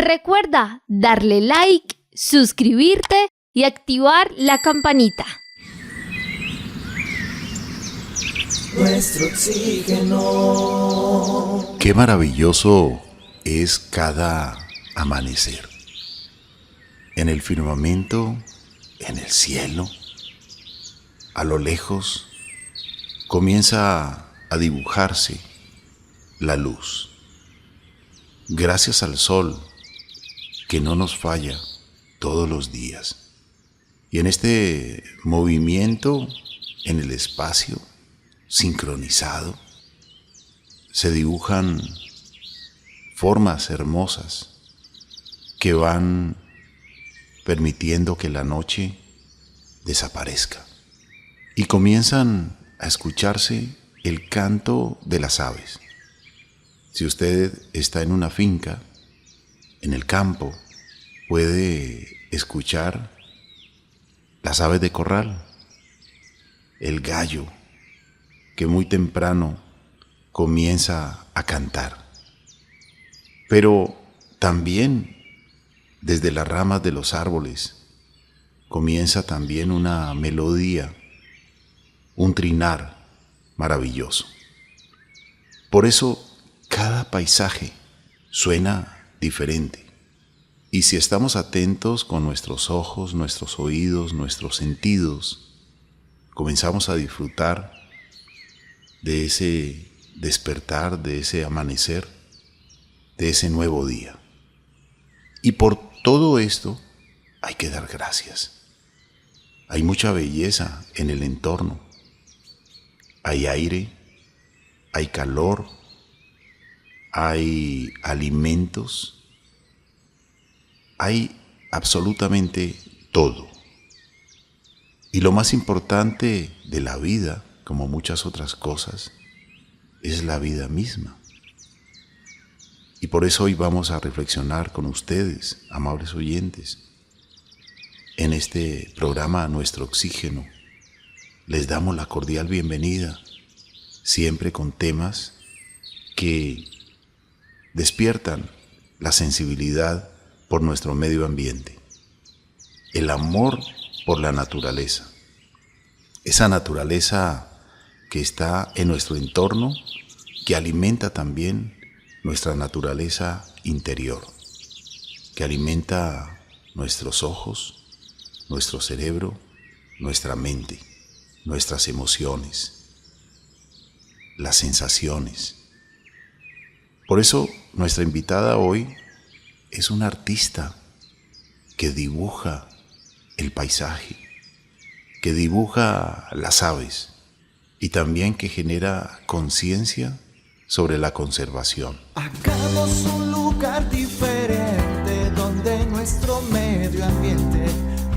recuerda darle like, suscribirte y activar la campanita. Nuestro oxígeno. Qué maravilloso es cada amanecer. En el firmamento, en el cielo, a lo lejos, comienza a dibujarse la luz. Gracias al sol, que no nos falla todos los días. Y en este movimiento, en el espacio, sincronizado, se dibujan formas hermosas que van permitiendo que la noche desaparezca y comienzan a escucharse el canto de las aves. Si usted está en una finca, en el campo, puede escuchar las aves de corral, el gallo que muy temprano comienza a cantar. Pero también desde las ramas de los árboles comienza también una melodía, un trinar maravilloso. Por eso cada paisaje suena diferente. Y si estamos atentos con nuestros ojos, nuestros oídos, nuestros sentidos, comenzamos a disfrutar de ese despertar, de ese amanecer, de ese nuevo día. Y por todo esto hay que dar gracias. Hay mucha belleza en el entorno. Hay aire, hay calor, hay alimentos, hay absolutamente todo. Y lo más importante de la vida, como muchas otras cosas, es la vida misma. Y por eso hoy vamos a reflexionar con ustedes, amables oyentes. En este programa Nuestro Oxígeno, les damos la cordial bienvenida, siempre con temas que despiertan la sensibilidad por nuestro medio ambiente, el amor por la naturaleza, esa naturaleza que está en nuestro entorno, que alimenta también nuestra naturaleza interior, que alimenta nuestros ojos, nuestro cerebro, nuestra mente, nuestras emociones, las sensaciones. Por eso nuestra invitada hoy es una artista que dibuja el paisaje, que dibuja las aves y también que genera conciencia sobre la conservación. Hagamos un lugar diferente donde nuestro medio ambiente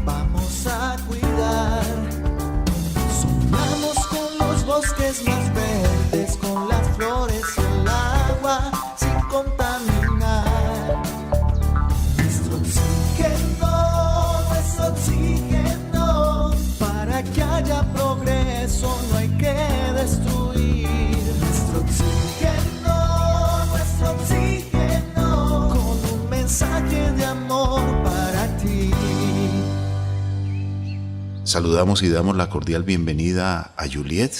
vamos a cuidar. Sumamos con los bosques más verdes, con las flores y el agua, sin contaminar. Nuestro oxígeno, para que haya progreso no hay que destruir. Nuestro oxígeno, con un mensaje de amor para ti. Saludamos y damos la cordial bienvenida a Juliet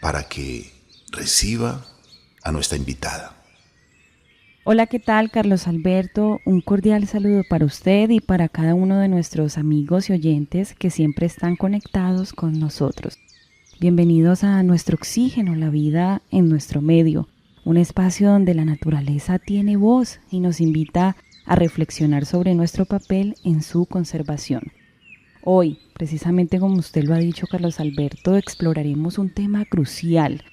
para que reciba a nuestra invitada. Hola, ¿qué tal, Carlos Alberto? Un cordial saludo para usted y para cada uno de nuestros amigos y oyentes que siempre están conectados con nosotros. Bienvenidos a Nuestro Oxígeno, la vida en nuestro medio, un espacio donde la naturaleza tiene voz y nos invita a reflexionar sobre nuestro papel en su conservación. Hoy, precisamente como usted lo ha dicho, Carlos Alberto, exploraremos un tema crucial: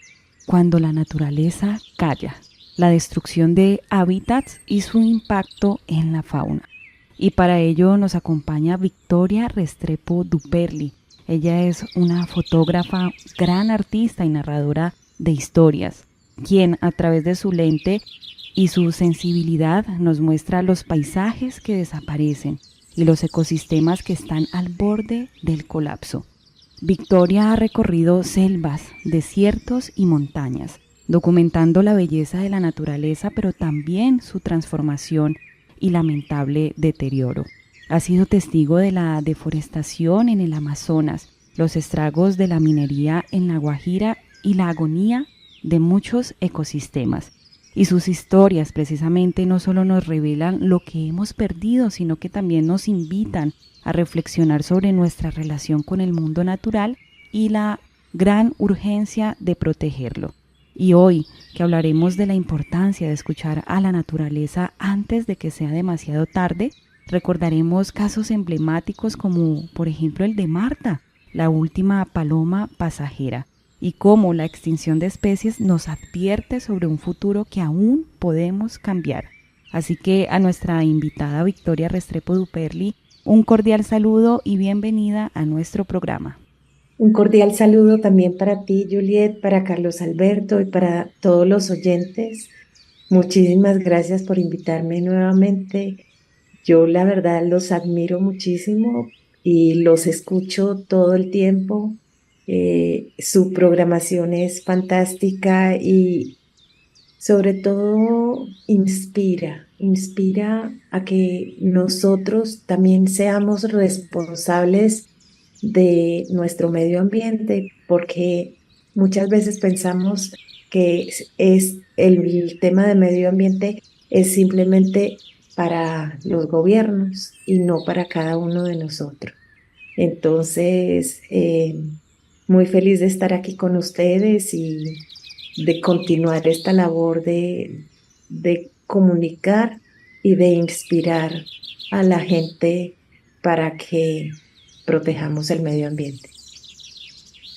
cuando la naturaleza calla, la destrucción de hábitats y su impacto en la fauna. Y para ello nos acompaña Victoria Restrepo Duperli. Ella es una fotógrafa, gran artista y narradora de historias, quien a través de su lente y su sensibilidad nos muestra los paisajes que desaparecen y los ecosistemas que están al borde del colapso. Victoria ha recorrido selvas, desiertos y montañas, documentando la belleza de la naturaleza, pero también su transformación y lamentable deterioro. Ha sido testigo de la deforestación en el Amazonas, los estragos de la minería en La Guajira y la agonía de muchos ecosistemas. Y sus historias precisamente no solo nos revelan lo que hemos perdido, sino que también nos invitan a reflexionar sobre nuestra relación con el mundo natural y la gran urgencia de protegerlo. Y hoy, que hablaremos de la importancia de escuchar a la naturaleza antes de que sea demasiado tarde, recordaremos casos emblemáticos como, por ejemplo, el de Marta, la última paloma pasajera, y cómo la extinción de especies nos advierte sobre un futuro que aún podemos cambiar. Así que a nuestra invitada Victoria Restrepo Duperli, un cordial saludo y bienvenida a nuestro programa. Un cordial saludo también para ti, Juliet, para Carlos Alberto y para todos los oyentes. Muchísimas gracias por invitarme nuevamente. Yo la verdad los admiro muchísimo y los escucho todo el tiempo. Su programación es fantástica y sobre todo inspira a que nosotros también seamos responsables de nuestro medio ambiente, porque muchas veces pensamos que es el tema de medio ambiente es simplemente para los gobiernos y no para cada uno de nosotros. Entonces, muy feliz de estar aquí con ustedes y de continuar esta labor de comunicar y de inspirar a la gente para que protejamos el medio ambiente.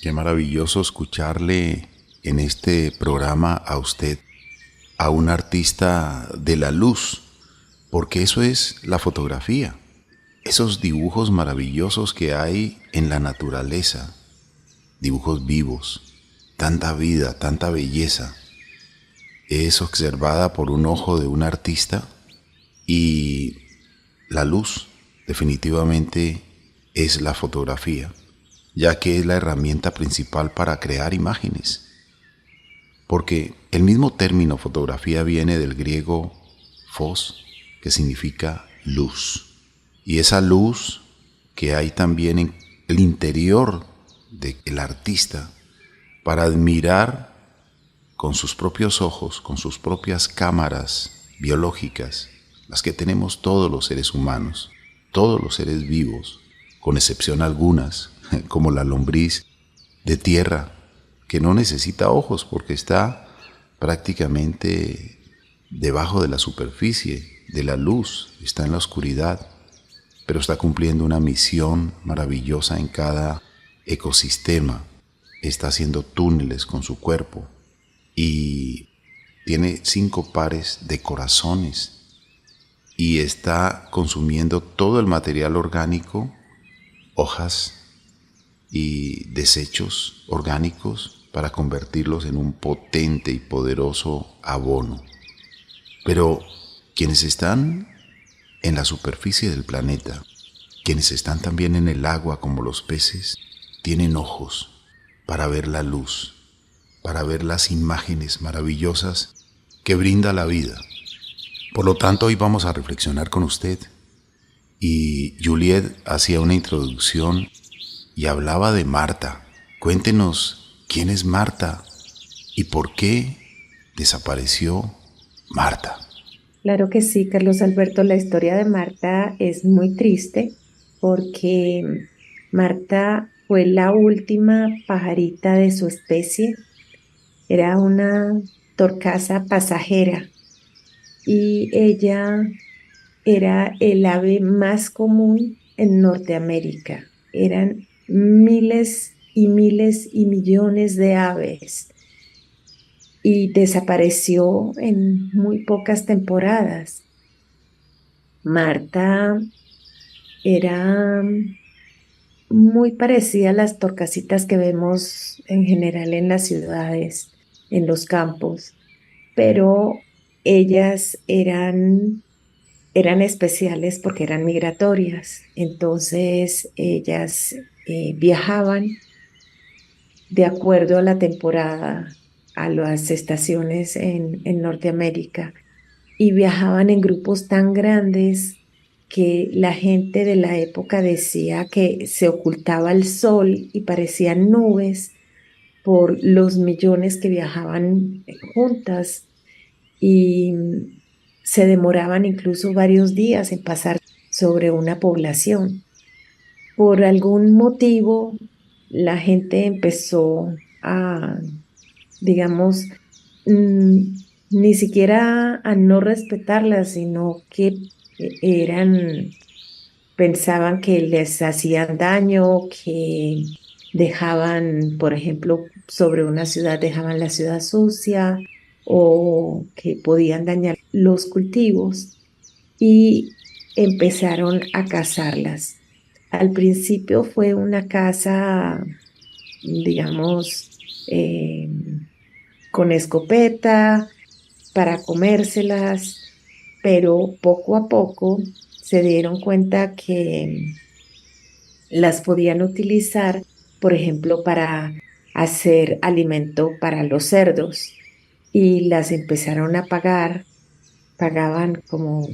Qué maravilloso escucharle en este programa a usted, a un artista de la luz, porque eso es la fotografía, esos dibujos maravillosos que hay en la naturaleza, dibujos vivos, tanta vida, tanta belleza, es observada por un ojo de un artista y la luz definitivamente es la fotografía, ya que es la herramienta principal para crear imágenes. Porque el mismo término fotografía viene del griego phos, que significa luz. Y esa luz que hay también en el interior del artista para admirar con sus propios ojos, con sus propias cámaras biológicas, las que tenemos todos los seres humanos, todos los seres vivos, con excepción algunas, como la lombriz de tierra, que no necesita ojos porque está prácticamente debajo de la superficie de la luz, está en la oscuridad, pero está cumpliendo una misión maravillosa en cada ecosistema, está haciendo túneles con su cuerpo y tiene 5 pares de corazones y está consumiendo todo el material orgánico, hojas y desechos orgánicos para convertirlos en un potente y poderoso abono. Pero quienes están en la superficie del planeta, quienes están también en el agua como los peces, tienen ojos para ver la luz, para ver las imágenes maravillosas que brinda la vida. Por lo tanto, hoy vamos a reflexionar con usted. Y Juliet hacía una introducción y hablaba de Marta. Cuéntenos quién es Marta y por qué desapareció Marta. Claro que sí, Carlos Alberto, la historia de Marta es muy triste porque Marta fue la última pajarita de su especie. Era una torcaza pasajera y ella era el ave más común en Norteamérica. Eran miles y miles y millones de aves y desapareció en muy pocas temporadas. Marta era muy parecida a las torcasitas que vemos en general en las ciudades, en los campos, pero ellas eran especiales porque eran migratorias. Entonces ellas viajaban de acuerdo a la temporada, a las estaciones en Norteamérica. y viajaban en grupos tan grandes que la gente de la época decía que se ocultaba el sol y parecían nubes por los millones que viajaban juntas y se demoraban incluso varios días en pasar sobre una población. Por algún motivo, la gente empezó a, digamos, ni siquiera a no respetarlas, sino que pensaban que les hacían daño, que dejaban, por ejemplo, sobre una ciudad, dejaban la ciudad sucia o que podían dañar los cultivos y empezaron a cazarlas. Al principio fue una caza, digamos, con escopeta para comérselas, pero poco a poco se dieron cuenta que las podían utilizar, por ejemplo, para hacer alimento para los cerdos y las empezaron a pagar, pagaban como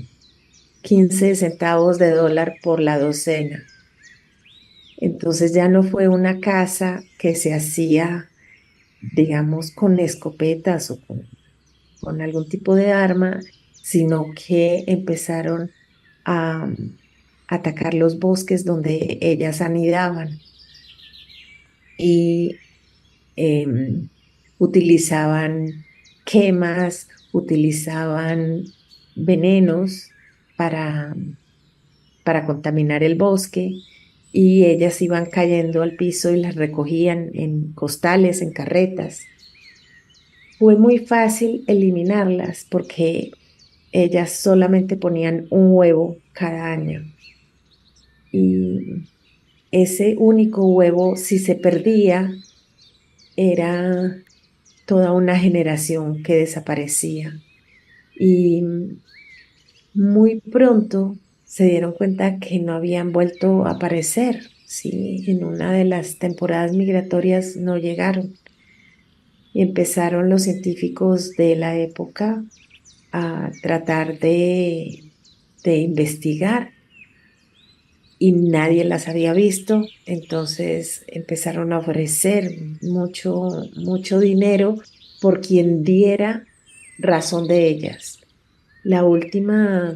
15 centavos de dólar por la docena. Entonces ya no fue una caza que se hacía, digamos, con escopetas o con algún tipo de arma, sino que empezaron a atacar los bosques donde ellas anidaban y utilizaban quemas, utilizaban venenos para contaminar el bosque y ellas iban cayendo al piso y las recogían en costales, en carretas. Fue muy fácil eliminarlas porque ellas solamente ponían un huevo cada año. Y ese único huevo, si se perdía, era toda una generación que desaparecía. Y muy pronto se dieron cuenta que no habían vuelto a aparecer. Sí, en una de las temporadas migratorias no llegaron. Y empezaron los científicos de la época a tratar de investigar y nadie las había visto, entonces empezaron a ofrecer mucho dinero por quien diera razón de ellas. La última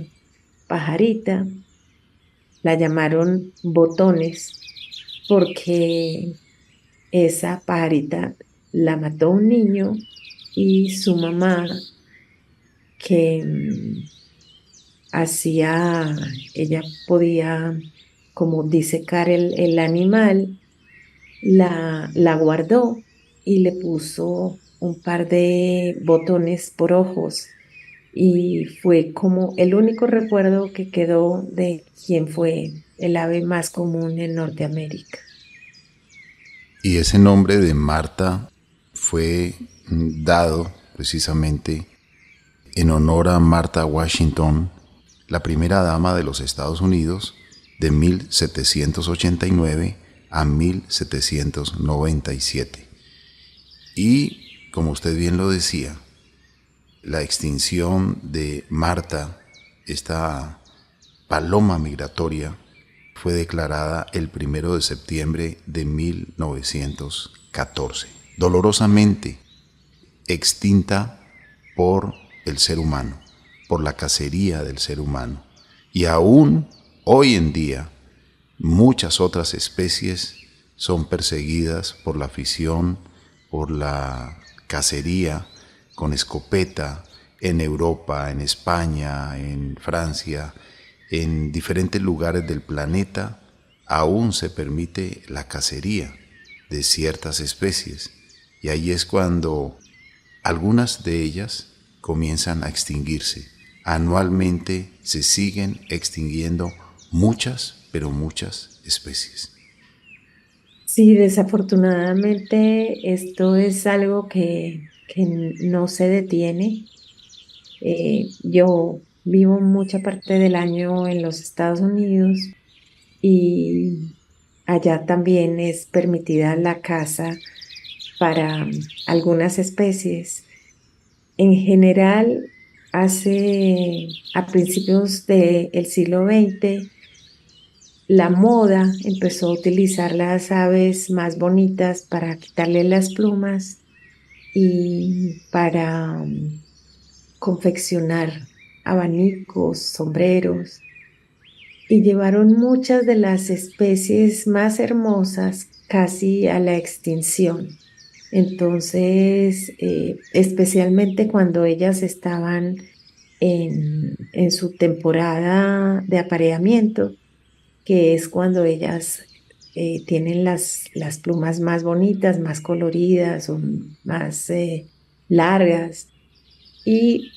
pajarita la llamaron Botones porque esa pajarita la mató un niño y su mamá que ella podía como disecar el animal, la guardó y le puso un par de botones por ojos y fue como el único recuerdo que quedó de quién fue el ave más común en Norteamérica. Y ese nombre de Marta fue dado precisamente en honor a Martha Washington, la primera dama de los Estados Unidos de 1789 a 1797. Y, como usted bien lo decía, la extinción de Marta, esta paloma migratoria, fue declarada el 1 de septiembre de 1914, dolorosamente extinta por el ser humano, por la cacería del ser humano. Y aún hoy en día muchas otras especies son perseguidas por la afición, por la cacería con escopeta en Europa, en España, en Francia, en diferentes lugares del planeta. Aún se permite la cacería de ciertas especies y ahí es cuando algunas de ellas comienzan a extinguirse. Anualmente se siguen extinguiendo muchas, pero muchas especies. Sí, desafortunadamente esto es algo que no se detiene. Yo vivo mucha parte del año en los Estados Unidos y allá también es permitida la caza para algunas especies. En general, a principios del siglo XX, la moda empezó a utilizar las aves más bonitas para quitarle las plumas y para confeccionar abanicos, sombreros, y llevaron muchas de las especies más hermosas casi a la extinción. Entonces, especialmente cuando ellas estaban en su temporada de apareamiento, que es cuando ellas tienen las plumas más bonitas, más coloridas o más largas. Y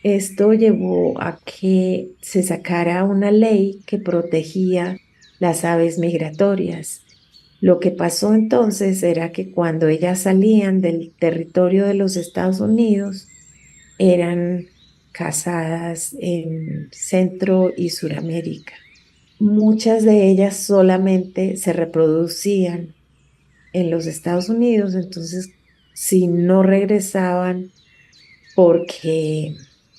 esto llevó a que se sacara una ley que protegía las aves migratorias. Lo que pasó entonces era que cuando ellas salían del territorio de los Estados Unidos, eran cazadas en Centro y Suramérica. Muchas de ellas solamente se reproducían en los Estados Unidos, entonces si no regresaban porque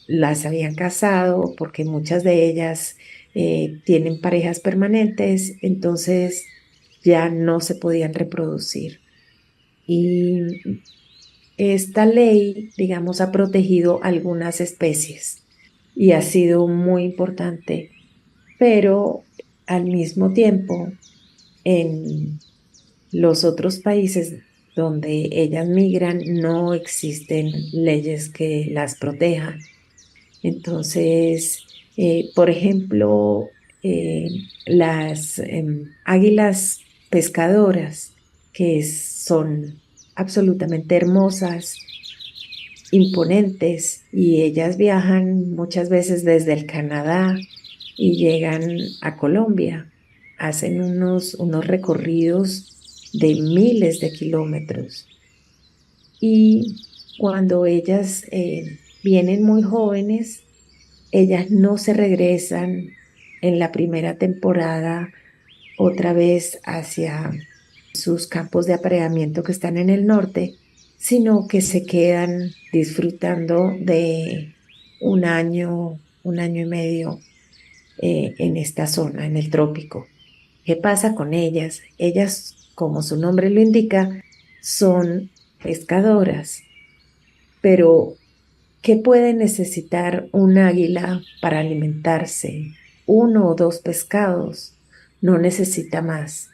las habían casado, porque muchas de ellas tienen parejas permanentes, entonces ya no se podían reproducir. Y esta ley, digamos, ha protegido algunas especies y ha sido muy importante, pero al mismo tiempo, en los otros países donde ellas migran no existen leyes que las protejan. Entonces, por ejemplo, las águilas pescadoras, que son absolutamente hermosas, imponentes, y ellas viajan muchas veces desde el Canadá y llegan a Colombia, hacen unos recorridos de miles de kilómetros. Y cuando ellas vienen muy jóvenes, ellas no se regresan en la primera temporada otra vez hacia sus campos de apareamiento que están en el norte, sino que se quedan disfrutando de un año y medio en esta zona, en el trópico. ¿Qué pasa con ellas? Ellas, como su nombre lo indica, son pescadoras, pero ¿qué puede necesitar un águila para alimentarse? 1 o 2 pescados, no necesita más.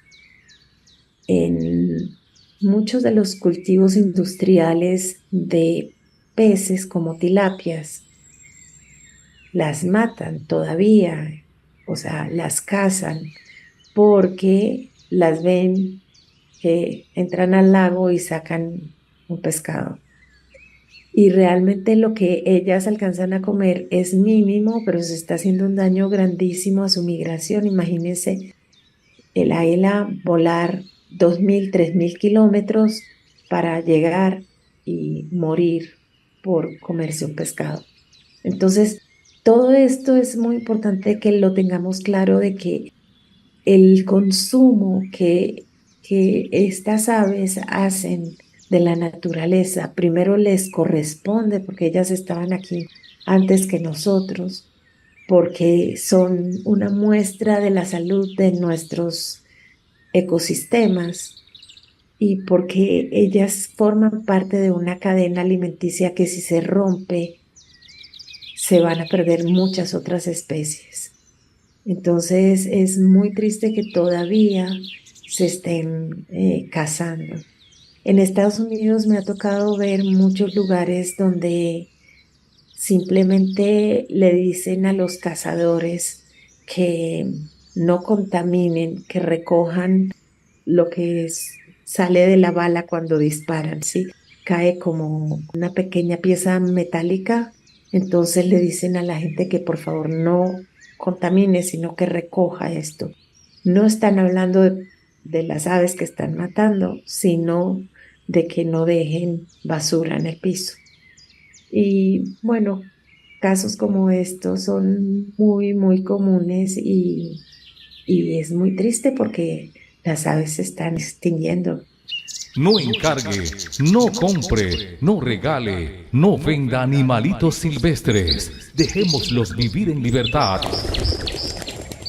En muchos de los cultivos industriales de peces como tilapias, las matan todavía, o sea, las cazan porque las ven que entran al lago y sacan un pescado. Y realmente lo que ellas alcanzan a comer es mínimo, pero se está haciendo un daño grandísimo a su migración. Imagínense el águila volar 2.000, 3.000 kilómetros para llegar y morir por comerse un pescado. Entonces, todo esto es muy importante que lo tengamos claro, de que el consumo que estas aves hacen de la naturaleza, primero les corresponde porque ellas estaban aquí antes que nosotros, porque son una muestra de la salud de nuestros ecosistemas y porque ellas forman parte de una cadena alimenticia que si se rompe, se van a perder muchas otras especies. Entonces es muy triste que todavía se estén cazando. En Estados Unidos me ha tocado ver muchos lugares donde simplemente le dicen a los cazadores que no contaminen, que recojan lo que sale de la bala cuando disparan, ¿sí? Cae como una pequeña pieza metálica, entonces le dicen a la gente que por favor no contamine, sino que recoja esto. No están hablando de las aves que están matando, sino de que no dejen basura en el piso. Y bueno, casos como estos son muy, muy comunes y es muy triste porque las aves se están extinguiendo. No encargue, no compre, no regale, no venda animalitos silvestres. Dejémoslos vivir en libertad.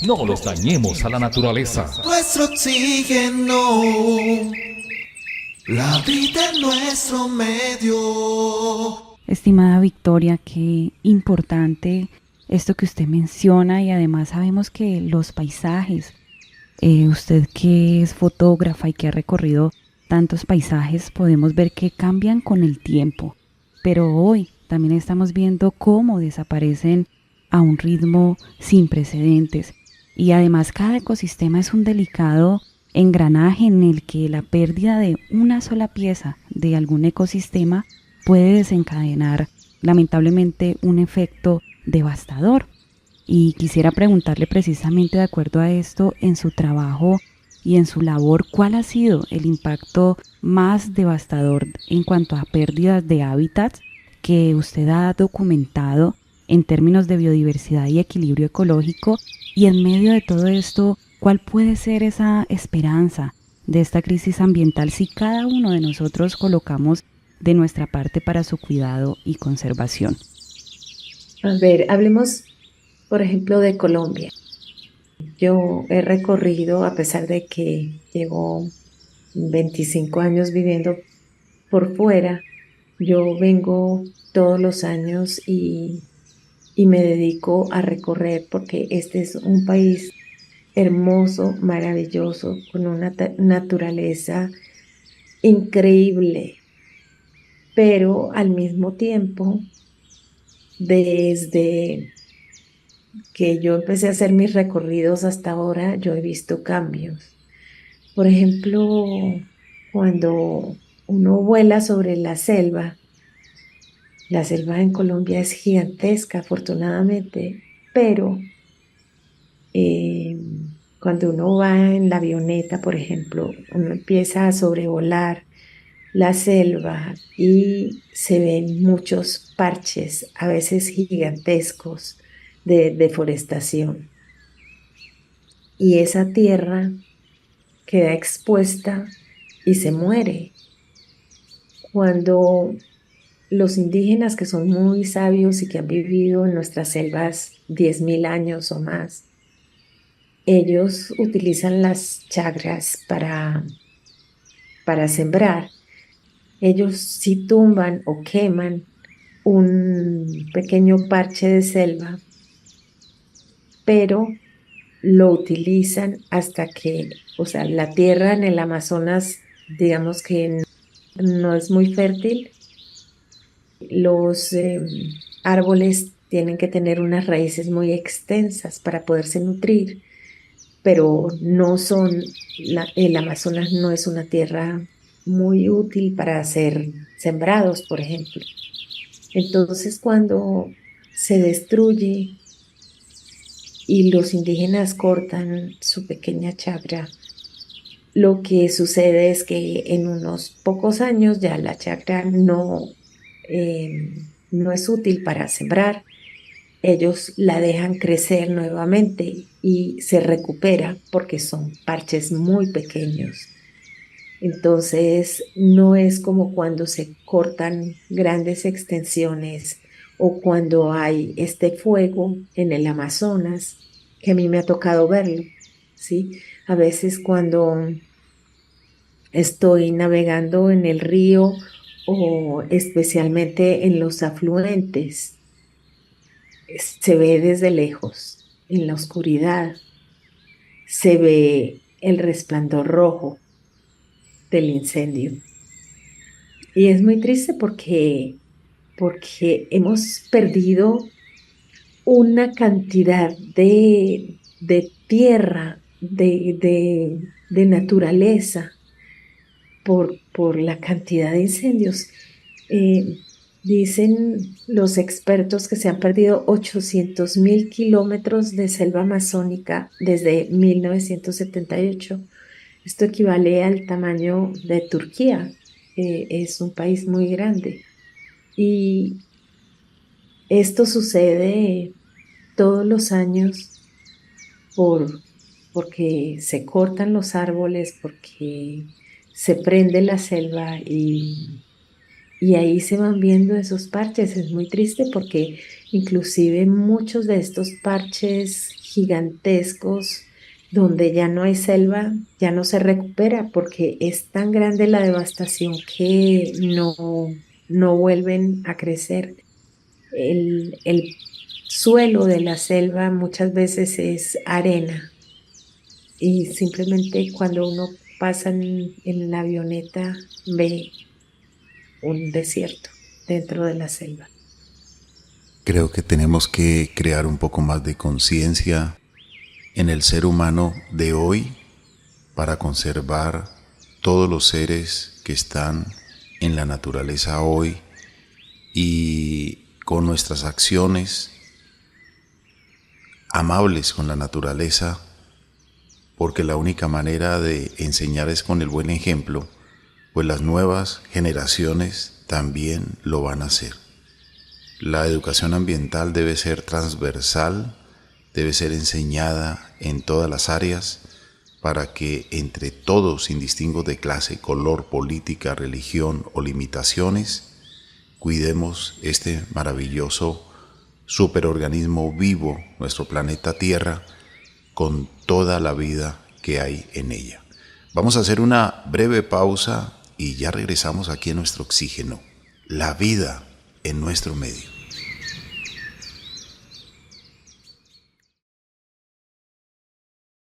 No los dañemos a la naturaleza. Nuestro oxígeno, la vida en nuestro medio. Estimada Victoria, qué importante esto que usted menciona, y además sabemos que los paisajes, usted que es fotógrafa y que ha recorrido tantos paisajes, podemos ver que cambian con el tiempo, pero hoy también estamos viendo cómo desaparecen a un ritmo sin precedentes, y además cada ecosistema es un delicado engranaje en el que la pérdida de una sola pieza de algún ecosistema puede desencadenar lamentablemente un efecto devastador. Y quisiera preguntarle, precisamente de acuerdo a esto, en su trabajo y en su labor, ¿cuál ha sido el impacto más devastador en cuanto a pérdidas de hábitats que usted ha documentado en términos de biodiversidad y equilibrio ecológico? Y en medio de todo esto, ¿cuál puede ser esa esperanza de esta crisis ambiental si cada uno de nosotros colocamos de nuestra parte para su cuidado y conservación? A ver, hablemos, por ejemplo, de Colombia. Yo he recorrido, a pesar de que llevo 25 años viviendo por fuera, yo vengo todos los años y me dedico a recorrer, porque este es un país hermoso, maravilloso, con una naturaleza increíble, pero al mismo tiempo, desde que yo empecé a hacer mis recorridos hasta ahora, yo he visto cambios. Por ejemplo, cuando uno vuela sobre la selva en Colombia es gigantesca, afortunadamente, pero cuando uno va en la avioneta, por ejemplo, uno empieza a sobrevolar la selva y se ven muchos parches, a veces gigantescos, de deforestación. Y esa tierra queda expuesta y se muere. Cuando los indígenas, que son muy sabios y que han vivido en nuestras selvas 10.000 años o más, ellos utilizan las chacras para sembrar. Ellos sí tumban o queman un pequeño parche de selva, pero lo utilizan hasta que, o sea, la tierra en el Amazonas, digamos que no es muy fértil. Los árboles tienen que tener unas raíces muy extensas para poderse nutrir, pero no son, el Amazonas no es una tierra muy útil para ser sembrados, por ejemplo. Entonces, cuando se destruye y los indígenas cortan su pequeña chacra, lo que sucede es que en unos pocos años ya la chacra no es útil para sembrar. Ellos la dejan crecer nuevamente y se recupera porque son parches muy pequeños. Entonces no es como cuando se cortan grandes extensiones o cuando hay este fuego en el Amazonas, que a mí me ha tocado verlo, ¿sí? A veces cuando estoy navegando en el río o especialmente en los afluentes, se ve desde lejos, en la oscuridad, se ve el resplandor rojo del incendio. Y es muy triste porque hemos perdido una cantidad de tierra, de naturaleza, por la cantidad de incendios. Dicen los expertos que se han perdido 800.000 kilómetros de selva amazónica desde 1978. Esto equivale al tamaño de Turquía. Es un país muy grande. Y esto sucede todos los años porque se cortan los árboles, porque se prende la selva y ahí se van viendo esos parches. Es muy triste porque inclusive muchos de estos parches gigantescos donde ya no hay selva, ya no se recupera porque es tan grande la devastación que no vuelven a crecer. El suelo de la selva muchas veces es arena y simplemente cuando uno pasa en la avioneta ve un desierto dentro de la selva. Creo que tenemos que crear un poco más de conciencia en el ser humano de hoy para conservar todos los seres que están en la naturaleza hoy y con nuestras acciones amables con la naturaleza, porque la única manera de enseñar es con el buen ejemplo, pues las nuevas generaciones también lo van a hacer. La educación ambiental debe ser transversal, debe ser enseñada en todas las áreas para que entre todos, sin distingo de clase, color, política, religión o limitaciones, cuidemos este maravilloso superorganismo vivo, nuestro planeta Tierra, con toda la vida que hay en ella. Vamos a hacer una breve pausa y ya regresamos aquí a nuestro oxígeno, la vida en nuestro medio.